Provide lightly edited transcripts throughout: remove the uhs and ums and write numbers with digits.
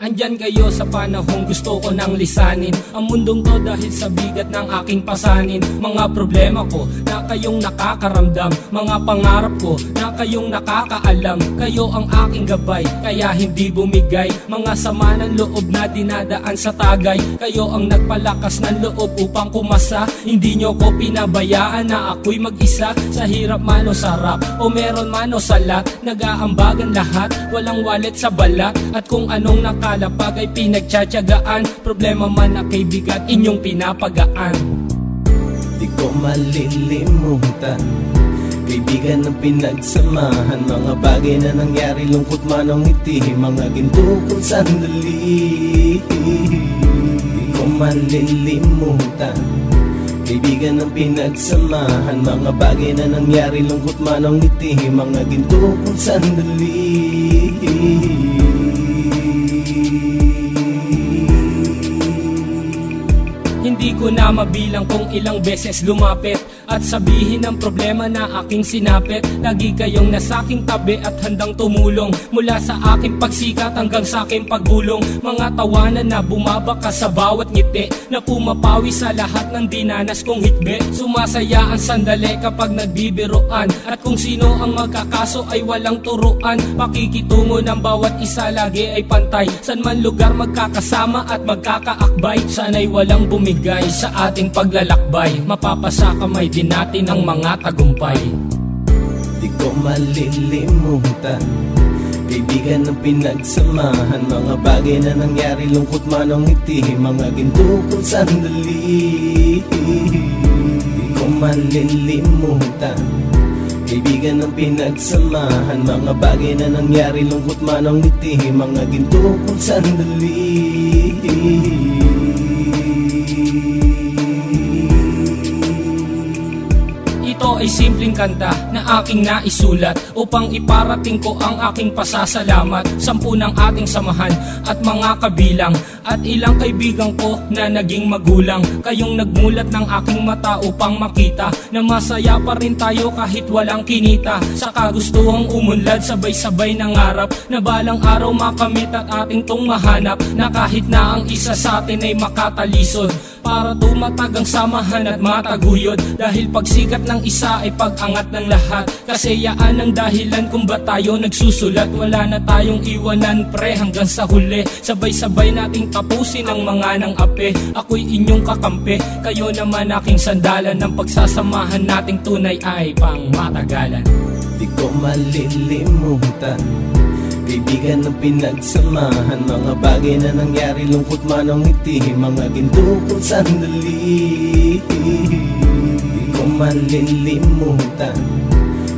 Andyan kayo sa panahong gusto ko nang lisanin ang mundong to dahil sa bigat ng aking pasanin. Mga problema ko na kayong nakakaramdam, mga pangarap ko na kayong nakakaalam. Kayo ang aking gabay, kaya hindi bumigay. Mga sama ng loob na dinadaan sa tagay, kayo ang nagpalakas ng loob upang kumasa. Hindi nyo ko pinabayaan na ako'y mag-isa. Sa hirap man o sarap, o meron man o salat, nag-aambagan lahat, walang walet sa balat. At kung anong nakalapag ay pinagtsatsagaan, problema man na kay bigat inyong pinapagaan. Di ko malilimutan, kaibigan ng pinagsamahan, mga bagay na nangyari, lungkot man o ngiti, mga ginto kong sandali. Di ko malilimutan, kaibigan ng pinagsamahan, mga bagay na nangyari, lungkot man o ngiti, mga ginto kong sandali. Hindi ko na mabilang kung ilang beses lumapit at sabihin ang problema na aking sinapit. Lagi kayong nasa aking tabi at handang tumulong, mula sa aking pagsikat hanggang sa aking paggulong. Mga tawanan na bumabaka sa bawat ngiti, na pumapawi sa lahat ng dinanas kong hitbe. Sumasaya ang sandali kapag nagbibiroan, at kung sino ang magkakaso ay walang turuan. Pakikitungo ng bawat isa lagi ay pantay, san man lugar magkakasama at magkakaakbay. Sana'y walang bumigay sa ating paglalakbay, mapapasa kamay din natin ang mga tagumpay. Di ko malilimutan, kaibigan ng pinagsamahan, mga bagay na nangyari, lungkot man o ngiti, mga ginto kong sandali. Di ko malilimutan, kaibigan ng pinagsamahan, mga bagay na nangyari, lungkot man o ngiti, mga ginto kong sandali. Ito ay simpleng kanta na aking naisulat upang iparating ko ang aking pasasalamat. 10 ng ating samahan at mga kabilang, at ilang kaibigan ko na naging magulang. Kayong nagmulat ng aking mata upang makita na masaya pa rin tayo kahit walang kinita. Sa kagustuhang umunlad, sabay-sabay nangarap na balang araw makamit at ating tong mahanap, na kahit na ang isa sa atin ay makatalisod, para tumatag ang samahan at mataguyod. Dahil pagsikat ng isa ay pag-angat ng lahat, kasi yaan ang dahilan kung ba't tayo nagsusulat. Wala na tayong iwanan pre hanggang sa huli, sabay-sabay nating tapusin ang mga nang ape. Ako'y inyong kakampi, kayo naman aking sandalan, ng pagsasamahan nating tunay ay pang matagalan. Di ko malilimutan, kaibigan ng pinagsamahan, mga bagay na nangyari, lungkot man o ngiti, mga ginto kong sandali. Di ko malilimutan,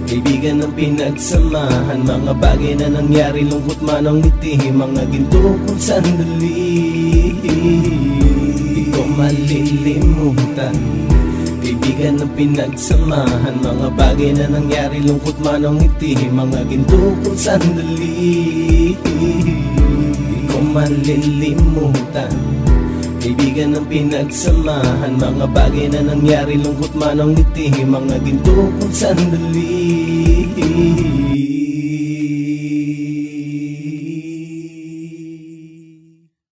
kaibigan ng pinagsamahan, mga bagay na nangyari, lungkot man o ngiti, mga ginto kong sandali. Di ko malilimutan, kaibigan ng pinagsamahan, mga bagay na nangyari, lungkot man o ngiti, mga ginto kong sandali. Di ko malilimutan, kaibigan ng pinagsamahan, mga bagay na nangyari, lungkot man o ngiti, mga ginto kong sandali.